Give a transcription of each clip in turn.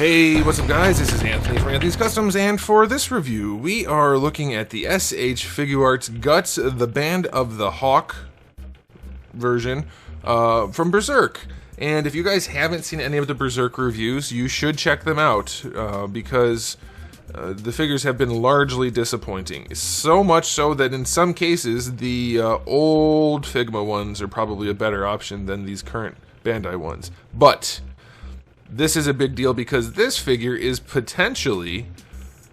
Hey, what's up guys? This is Anthony from Anthony's Customs, and for this review, we are looking at the SH Figuarts Guts, the Band of the Hawk version from Berserk. And if you guys haven't seen any of the Berserk reviews, you should check them out, because the figures have been largely disappointing. So much so that in some cases, the old Figma ones are probably a better option than these current Bandai ones. But this is a big deal because this figure is potentially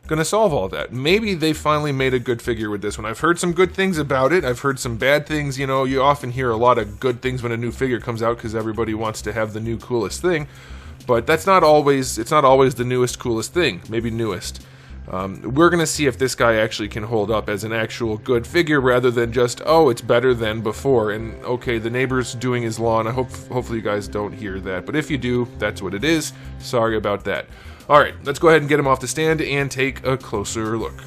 going to solve all that. Maybe they finally made a good figure with this one. I've heard some good things about it. I've heard some bad things. You know, you often hear a lot of good things when a new figure comes out because everybody wants to have the new coolest thing. But that's not always, it's not always the newest, coolest thing. Maybe newest. We're going to see if this guy actually can hold up as an actual good figure rather than just, oh, it's better than before. And okay, the neighbor's doing his lawn. Hopefully you guys don't hear that. But if you do, that's what it is. Sorry about that. All right, let's go ahead and get him off the stand and take a closer look.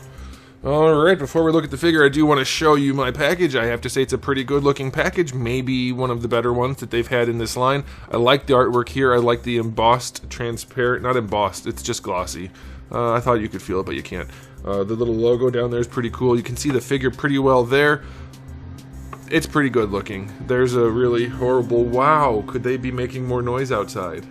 All right, before we look at the figure, I do want to show you my package. I have to say it's a pretty good looking package, maybe one of the better ones that they've had in this line. I like the artwork here. I like the embossed, transparent, not embossed, it's just glossy. I thought you could feel it, but you can't. The little logo down there is pretty cool. You can see the figure pretty well there. It's pretty good looking. There's a really horrible, wow, could they be making more noise outside?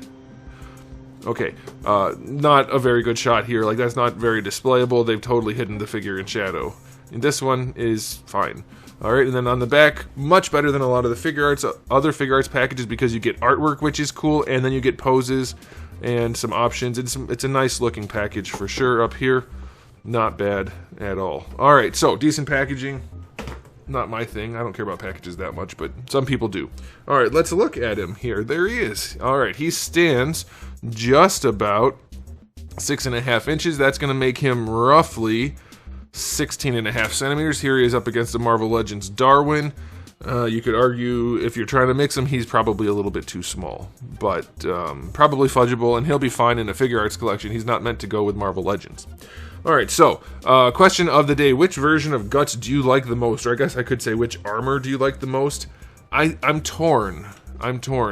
Okay, not a very good shot here. Like, that's not very displayable. They've totally hidden the figure in shadow. And this one is fine. Alright, and then on the back, much better than a lot of the other Figuarts packages because you get artwork, which is cool, and then you get poses and some options. It's a nice looking package for sure. Up here, not bad at all. Alright, so decent packaging. Not my thing. I don't care about packages that much, but some people do. Alright, let's look at him here. There he is. Alright, he stands just about 6.5 inches. That's going to make him roughly 16.5 centimeters. Here he is up against the Marvel Legends Darwin. You could argue if you're trying to mix him, he's probably a little bit too small, but probably fudgeable, and he'll be fine in a Figuarts collection. He's not meant to go with Marvel Legends. Alright, so, question of the day. Which version of Guts do you like the most? Or I guess I could say, which armor do you like the most? I'm torn.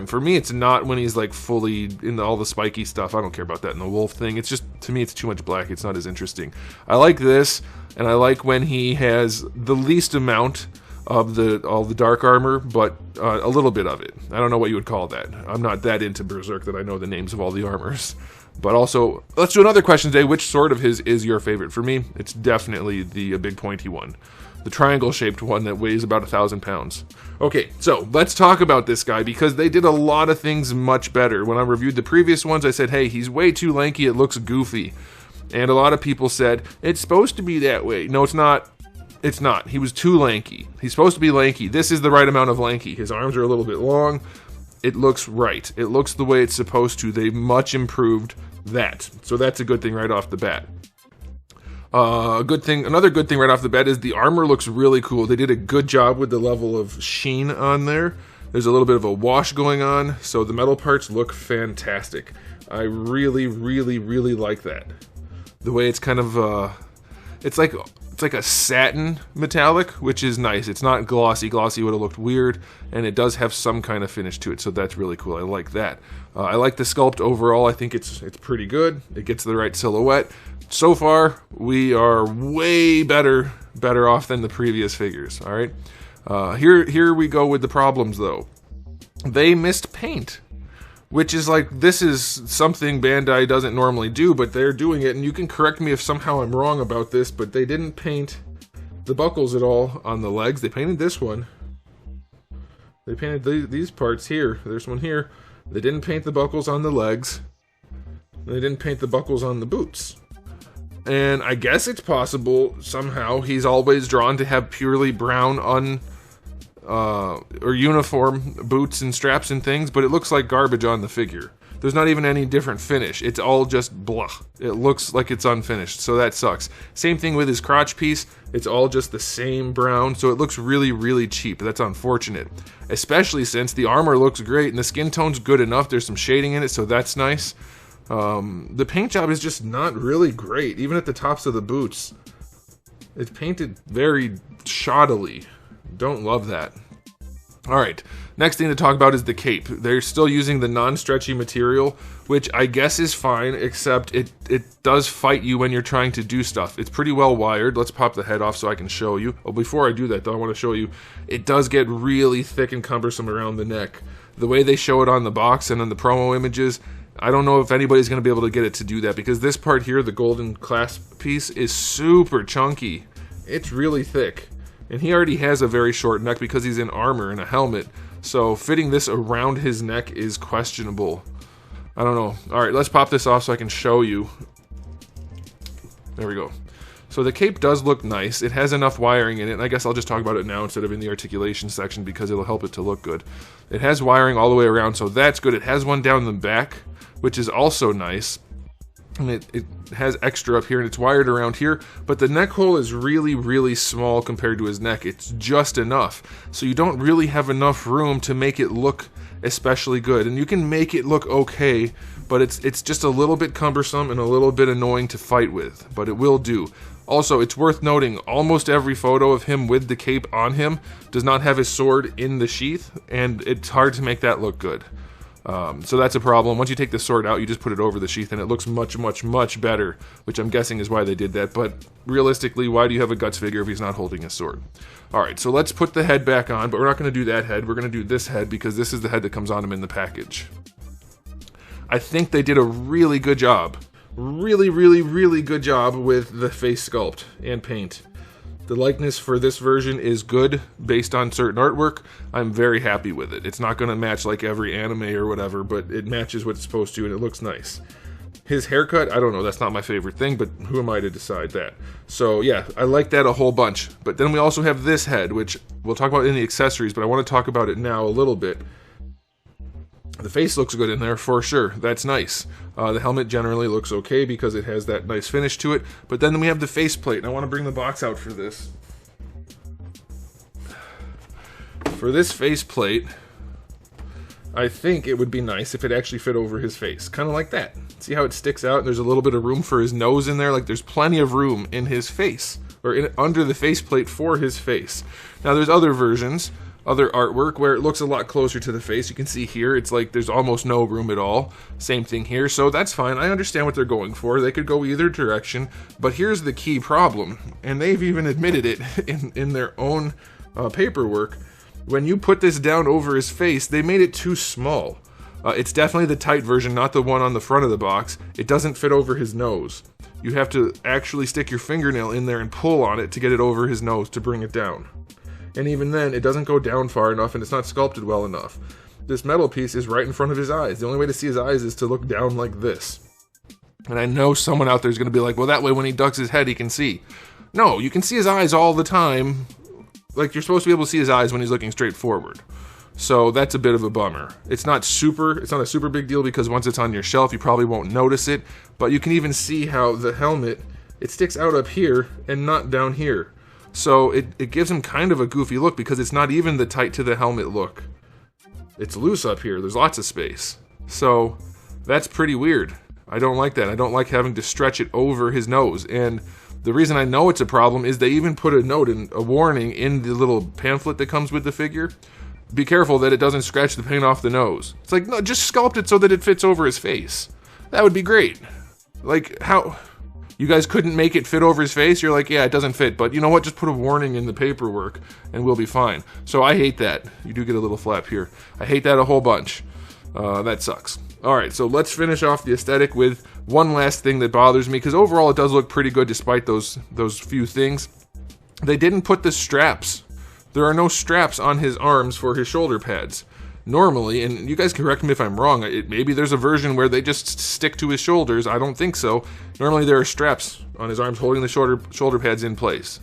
For me, it's not when he's like fully in all the spiky stuff. I don't care about that in the wolf thing. It's just, to me, it's too much black. It's not as interesting. I like this, and I like when he has the least amount of all the dark armor, but a little bit of it. I don't know what you would call that. I'm not that into Berserk that I know the names of all the armors. But also, let's do another question today. Which sword of his is your favorite? For me, it's definitely the big pointy one. The triangle-shaped one that weighs about 1,000 pounds. Okay, so let's talk about this guy because they did a lot of things much better. When I reviewed the previous ones, I said, hey, he's way too lanky, it looks goofy. And a lot of people said, it's supposed to be that way. No, it's not. It's not. He was too lanky. He's supposed to be lanky. This is the right amount of lanky. His arms are a little bit long. It looks right. It looks the way it's supposed to. They much improved that. So that's a good thing right off the bat. Another good thing right off the bat is the armor looks really cool. They did a good job with the level of sheen on there. There's a little bit of a wash going on, so the metal parts look fantastic. I really, really, really like that. The way it's kind of, it's like a satin metallic, which is nice. It's not glossy. Glossy would have looked weird, and it does have some kind of finish to it, so that's really cool. I like that. I like the sculpt overall. I think it's pretty good. It gets the right silhouette. So far, we are way better off than the previous figures. All right. Here we go with the problems, though. They missed paint, which is like, this is something Bandai doesn't normally do, but they're doing it, and you can correct me if somehow I'm wrong about this, but they didn't paint the buckles at all on the legs. They painted this one. They painted these parts here. There's one here. They didn't paint the buckles on the legs. They didn't paint the buckles on the boots. And I guess it's possible somehow he's always drawn to have purely brown or uniform boots and straps and things, but it looks like garbage on the figure. There's not even any different finish. It's all just blah. It looks like it's unfinished, so that sucks. Same thing with his crotch piece. It's all just the same brown, so it looks really, really cheap. That's unfortunate, especially since the armor looks great and the skin tone's good enough. There's some shading in it, so that's nice. The paint job is just not really great, even at the tops of the boots. It's painted very shoddily. Don't love that. Alright, next thing to talk about is the cape. They're still using the non-stretchy material, which I guess is fine, except it does fight you when you're trying to do stuff. It's pretty well wired. Let's pop the head off so I can show you. Oh, before I do that though, I want to show you, it does get really thick and cumbersome around the neck. The way they show it on the box and on the promo images, I don't know if anybody's going to be able to get it to do that, because this part here, the golden clasp piece, is super chunky. It's really thick. And he already has a very short neck because he's in armor and a helmet, so fitting this around his neck is questionable. I don't know. Alright, let's pop this off so I can show you. There we go. So the cape does look nice. It has enough wiring in it, and I guess I'll just talk about it now instead of in the articulation section because it'll help it to look good. It has wiring all the way around, so that's good. It has one down the back, which is also nice. And it has extra up here, and it's wired around here, but the neck hole is really, really small compared to his neck. It's just enough. So you don't really have enough room to make it look especially good. And you can make it look okay, but it's just a little bit cumbersome and a little bit annoying to fight with, but it will do. Also, it's worth noting, almost every photo of him with the cape on him does not have his sword in the sheath, and it's hard to make that look good. So that's a problem. Once you take the sword out, you just put it over the sheath and it looks much, much, much better, which I'm guessing is why they did that. But realistically, why do you have a Guts figure if he's not holding his sword? Alright, so let's put the head back on, but we're not going to do that head. We're going to do this head because this is the head that comes on him in the package. I think they did a really good job. Really, really, really good job with the face sculpt and paint. The likeness for this version is good based on certain artwork. I'm very happy with it. It's not going to match like every anime or whatever, but it matches what it's supposed to and it looks nice. His haircut, I don't know, that's not my favorite thing, but who am I to decide that? So yeah, I like that a whole bunch. But then we also have this head, which we'll talk about in the accessories, but I want to talk about it now a little bit. The face looks good in there for sure. That's nice. The helmet generally looks okay because it has that nice finish to it. But then we have the faceplate, and I want to bring the box out for this. For this faceplate, I think it would be nice if it actually fit over his face. Kind of like that. See how it sticks out? There's a little bit of room for his nose in there. Like there's plenty of room in his face, or under the faceplate for his face. Now there's other versions, other artwork where it looks a lot closer to the face. You can see here, it's like there's almost no room at all. Same thing here, so that's fine. I understand what they're going for. They could go either direction, but here's the key problem, and they've even admitted it in their own paperwork. When you put this down over his face, they made it too small. It's definitely the tight version, not the one on the front of the box. It doesn't fit over his nose. You have to actually stick your fingernail in there and pull on it to get it over his nose to bring it down. And even then, it doesn't go down far enough and it's not sculpted well enough. This metal piece is right in front of his eyes. The only way to see his eyes is to look down like this. And I know someone out there is going to be like, well, that way when he ducks his head, he can see. No, you can see his eyes all the time. Like, you're supposed to be able to see his eyes when he's looking straight forward. So that's a bit of a bummer. It's not a super big deal because once it's on your shelf, you probably won't notice it. But you can even see how the helmet, it sticks out up here and not down here. So it gives him kind of a goofy look because it's not even the tight to the helmet look. It's loose up here. There's lots of space. So that's pretty weird. I don't like that. I don't like having to stretch it over his nose. And the reason I know it's a problem is they even put a warning in the little pamphlet that comes with the figure. Be careful that it doesn't scratch the paint off the nose. It's like, no, just sculpt it so that it fits over his face. That would be great. Like, how... You guys couldn't make it fit over his face? You're like, yeah, it doesn't fit, but you know what? Just put a warning in the paperwork and we'll be fine. So I hate that. You do get a little flap here. I hate that a whole bunch. That sucks. Alright, so let's finish off the aesthetic with one last thing that bothers me, because overall it does look pretty good despite those few things. They didn't put the straps. There are no straps on his arms for his shoulder pads. Normally, and you guys can correct me if I'm wrong, maybe there's a version where they just stick to his shoulders. I don't think so. Normally there are straps on his arms holding the shoulder pads in place.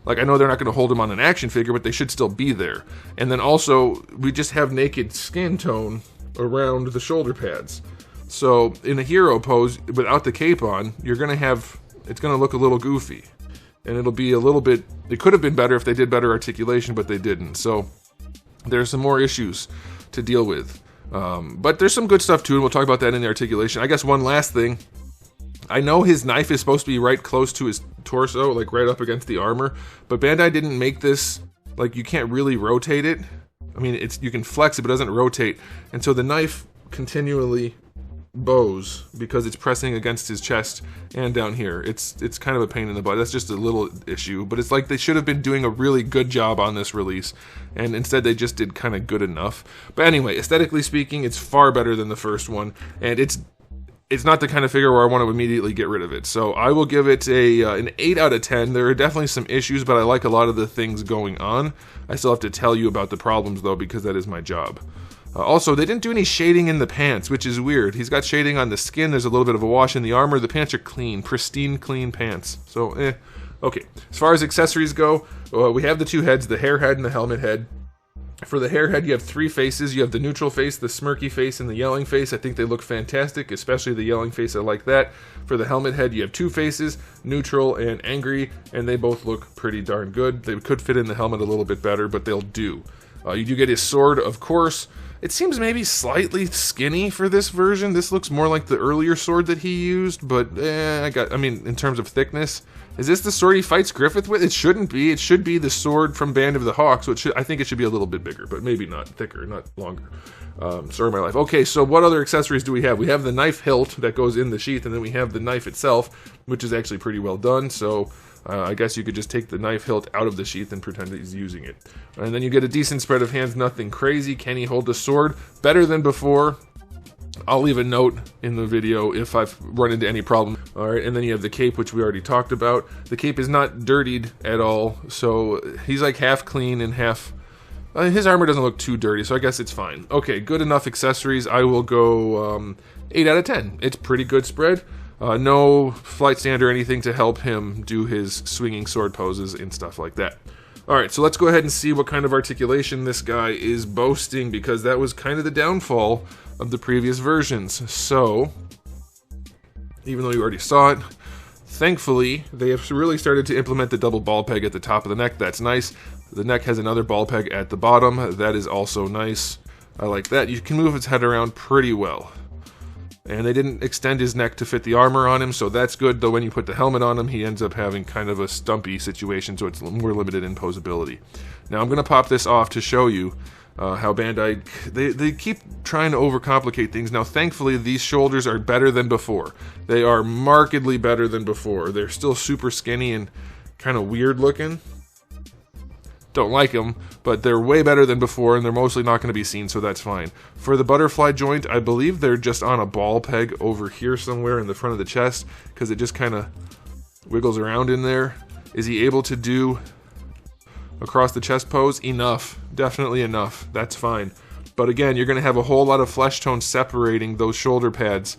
Like, I know they're not going to hold him on an action figure, but they should still be there. And then also, we just have naked skin tone around the shoulder pads. So, in a hero pose, without the cape on, it's going to look a little goofy. And it'll be a little bit, it could have been better if they did better articulation, but they didn't. So, there's some more issues to deal with. But there's some good stuff too, and we'll talk about that in the articulation. I guess one last thing. I know his knife is supposed to be right close to his torso, like right up against the armor, but Bandai didn't make this, like, you can't really rotate it I mean, you can flex it, but it doesn't rotate. And so the knife continually bows because it's pressing against his chest and down here. It's kind of a pain in the butt. That's just a little issue, but it's like they should have been doing a really good job on this release, and instead they just did kind of good enough. But anyway, aesthetically speaking, it's far better than the first one, and it's not the kind of figure where I want to immediately get rid of it. So I will give it an 8 out of 10. There are definitely some issues, but I like a lot of the things going on. I still have to tell you about the problems, though, because that is my job. Also, they didn't do any shading in the pants, which is weird. He's got shading on the skin. There's a little bit of a wash in the armor. The pants are clean, pristine, clean pants. So, Okay, as far as accessories go, we have the two heads, the hair head and the helmet head. For the hair head, you have 3 faces. You have the neutral face, the smirky face, and the yelling face. I think they look fantastic, especially the yelling face. I like that. For the helmet head, you have 2 faces, neutral and angry, and they both look pretty darn good. They could fit in the helmet a little bit better, but they'll do. You do get his sword, of course. It seems maybe slightly skinny for this version. This looks more like the earlier sword that he used, but I mean, in terms of thickness. Is this the sword he fights Griffith with? It shouldn't be. It should be the sword from Band of the Hawk, so I think it should be a little bit bigger, but maybe not thicker, not longer. Story of my life. Okay, so what other accessories do we have? We have the knife hilt that goes in the sheath, and then we have the knife itself, which is actually pretty well done, so I guess you could just take the knife hilt out of the sheath and pretend that he's using it. And then you get a decent spread of hands, nothing crazy. Can he hold the sword? Better than before. I'll leave a note in the video if I've run into any problem. Alright, and then you have the cape, which we already talked about. The cape is not dirtied at all, so he's like half clean and half... his armor doesn't look too dirty, so I guess it's fine. Okay, good enough accessories. I will go 8 out of 10. It's pretty good spread. No flight stand or anything to help him do his swinging sword poses and stuff like that. Alright, so let's go ahead and see what kind of articulation this guy is boasting, because that was kind of the downfall of the previous versions. So, even though you already saw it, thankfully, they have really started to implement the double ball peg at the top of the neck. That's nice. The neck has another ball peg at the bottom. That is also nice. I like that. You can move his head around pretty well. And they didn't extend his neck to fit the armor on him, so that's good, though when you put the helmet on him, he ends up having kind of a stumpy situation, so it's more limited in posability. Now, I'm going to pop this off to show you how Bandai, they keep trying to overcomplicate things. Now, thankfully, these shoulders are better than before. They are markedly better than before. They're still super skinny and kind of weird looking. Don't like them, but they're way better than before, and they're mostly not going to be seen, so that's fine. For the butterfly joint, I believe they're just on a ball peg over here somewhere in the front of the chest, because it just kind of wiggles around in there. Is he able to do across the chest pose? Enough. Definitely enough. That's fine. But again, you're going to have a whole lot of flesh tone separating those shoulder pads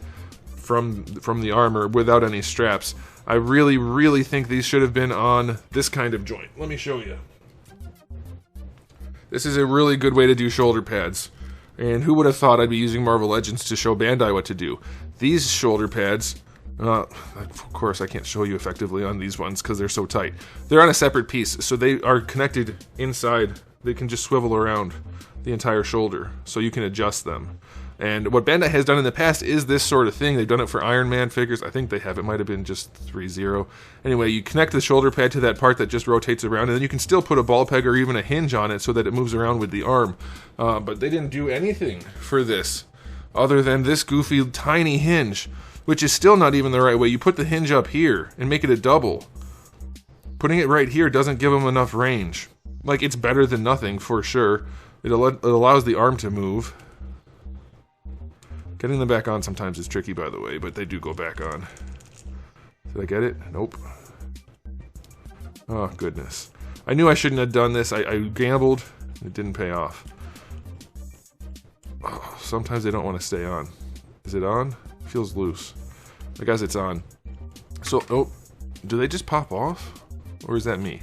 from the armor without any straps. I really, really think these should have been on this kind of joint. Let me show you. This is a really good way to do shoulder pads. And who would have thought I'd be using Marvel Legends to show Bandai what to do? These shoulder pads, of course I can't show you effectively on these ones because they're so tight. They're on a separate piece, so they are connected inside. They can just swivel around the entire shoulder, so you can adjust them. And what Bandai has done in the past is this sort of thing. They've done it for Iron Man figures. I think they have. It might have been just 3-0. Anyway, you connect the shoulder pad to that part that just rotates around, and then you can still put a ball peg or even a hinge on it so that it moves around with the arm. But they didn't do anything for this other than this goofy tiny hinge, which is still not even the right way. You put the hinge up here and make it a double. Putting it right here doesn't give them enough range. Like, it's better than nothing, for sure. It allows the arm to move. Getting them back on sometimes is tricky, by the way, but they do go back on. Did I get it? Nope. Oh, goodness. I knew I shouldn't have done this. I gambled. It didn't pay off. Oh, sometimes they don't want to stay on. Is it on? It feels loose. I guess it's on. So, oh, do they just pop off? Or is that me?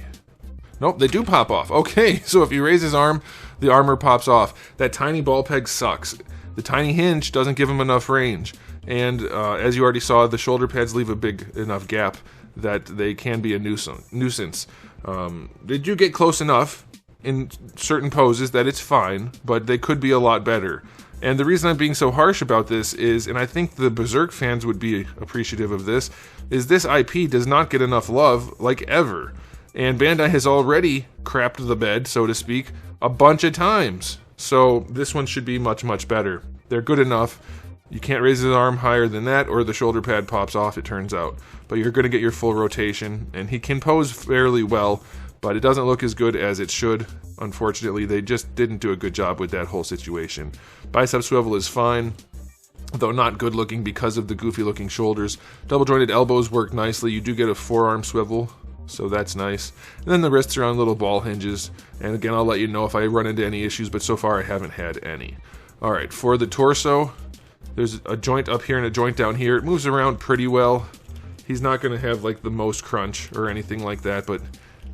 Nope, they do pop off. Okay, so if you raise his arm, the armor pops off. That tiny ball peg sucks. The tiny hinge doesn't give him enough range, and as you already saw, the shoulder pads leave a big enough gap that they can be a nuisance. They do get close enough in certain poses that it's fine, but they could be a lot better. And the reason I'm being so harsh about this is, and I think the Berserk fans would be appreciative of this, is this IP does not get enough love, like ever. And Bandai has already crapped the bed, so to speak, a bunch of times. So this one should be much, much better. They're good enough. You can't raise his arm higher than that, or the shoulder pad pops off, it turns out. But you're going to get your full rotation, and he can pose fairly well, but it doesn't look as good as it should. Unfortunately, they just didn't do a good job with that whole situation. Bicep swivel is fine, though not good looking because of the goofy looking shoulders. Double jointed elbows work nicely. You do get a forearm swivel, so that's nice. And then the wrists are on little ball hinges, and again, I'll let you know if I run into any issues, but so far I haven't had any. Alright, for the torso, there's a joint up here and a joint down here. It moves around pretty well. He's not going to have like the most crunch or anything like that, but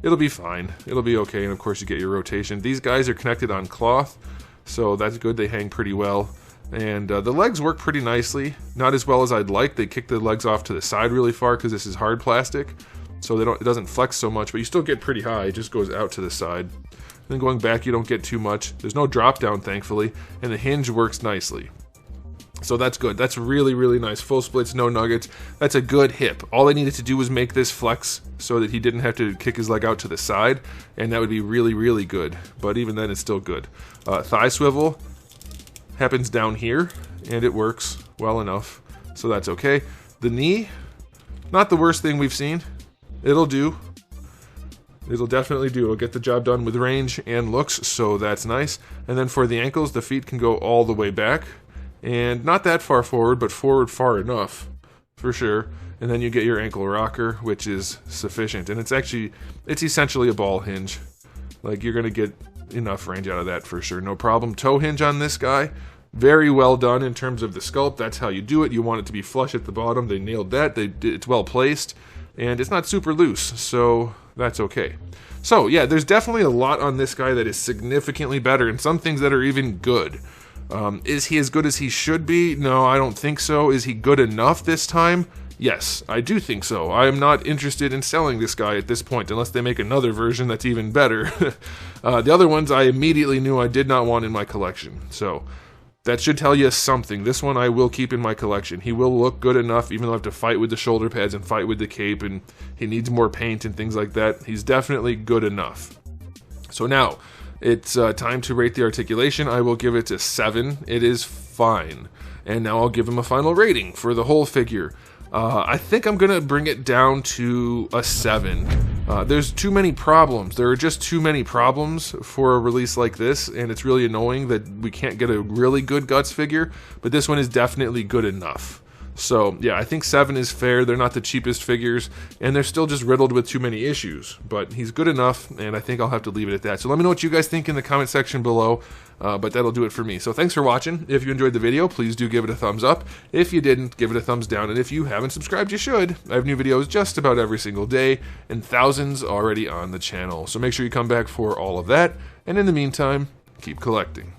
it'll be fine. It'll be okay, and of course you get your rotation. These guys are connected on cloth, so that's good. They hang pretty well. And the legs work pretty nicely. Not as well as I'd like. They kick the legs off to the side really far because this is hard plastic, so it doesn't flex so much, but you still get pretty high. It just goes out to the side. And then going back, you don't get too much. There's no drop down, thankfully, and the hinge works nicely. So that's good. That's really, really nice. Full splits, no nuggets. That's a good hip. All they needed to do was make this flex so that he didn't have to kick his leg out to the side, and that would be really, really good. But even then, it's still good. Thigh swivel happens down here, and it works well enough, so that's okay. The knee, not the worst thing we've seen. It'll do. It'll definitely do. It'll get the job done with range and looks, so that's nice. And then for the ankles, the feet can go all the way back. And not that far forward, but forward far enough, for sure. And then you get your ankle rocker, which is sufficient. And it's essentially a ball hinge. Like, you're going to get enough range out of that for sure, no problem. Toe hinge on this guy, very well done in terms of the sculpt. That's how you do it. You want it to be flush at the bottom. They nailed that. It's well placed, and it's not super loose, so that's okay. So, yeah, there's definitely a lot on this guy that is significantly better, and some things that are even good. Is he as good as he should be? No, I don't think so. Is he good enough this time? Yes, I do think so. I am not interested in selling this guy at this point unless they make another version that's even better. The other ones I immediately knew I did not want in my collection. So that should tell you something. This one I will keep in my collection. He will look good enough, even though I have to fight with the shoulder pads and fight with the cape, and he needs more paint and things like that. He's definitely good enough. So now, it's time to rate the articulation. I will give it a 7. It is fine. And now I'll give him a final rating for the whole figure. I think I'm going to bring it down to a 7. There's too many problems. There are just too many problems for a release like this, and it's really annoying that we can't get a really good Guts figure, but this one is definitely good enough. So, yeah, I think 7 is fair. They're not the cheapest figures, and they're still just riddled with too many issues. But he's good enough, and I think I'll have to leave it at that. So let me know what you guys think in the comment section below, but that'll do it for me. So thanks for watching. If you enjoyed the video, please do give it a thumbs up. If you didn't, give it a thumbs down. And if you haven't subscribed, you should. I have new videos just about every single day, and thousands already on the channel. So make sure you come back for all of that. And in the meantime, keep collecting.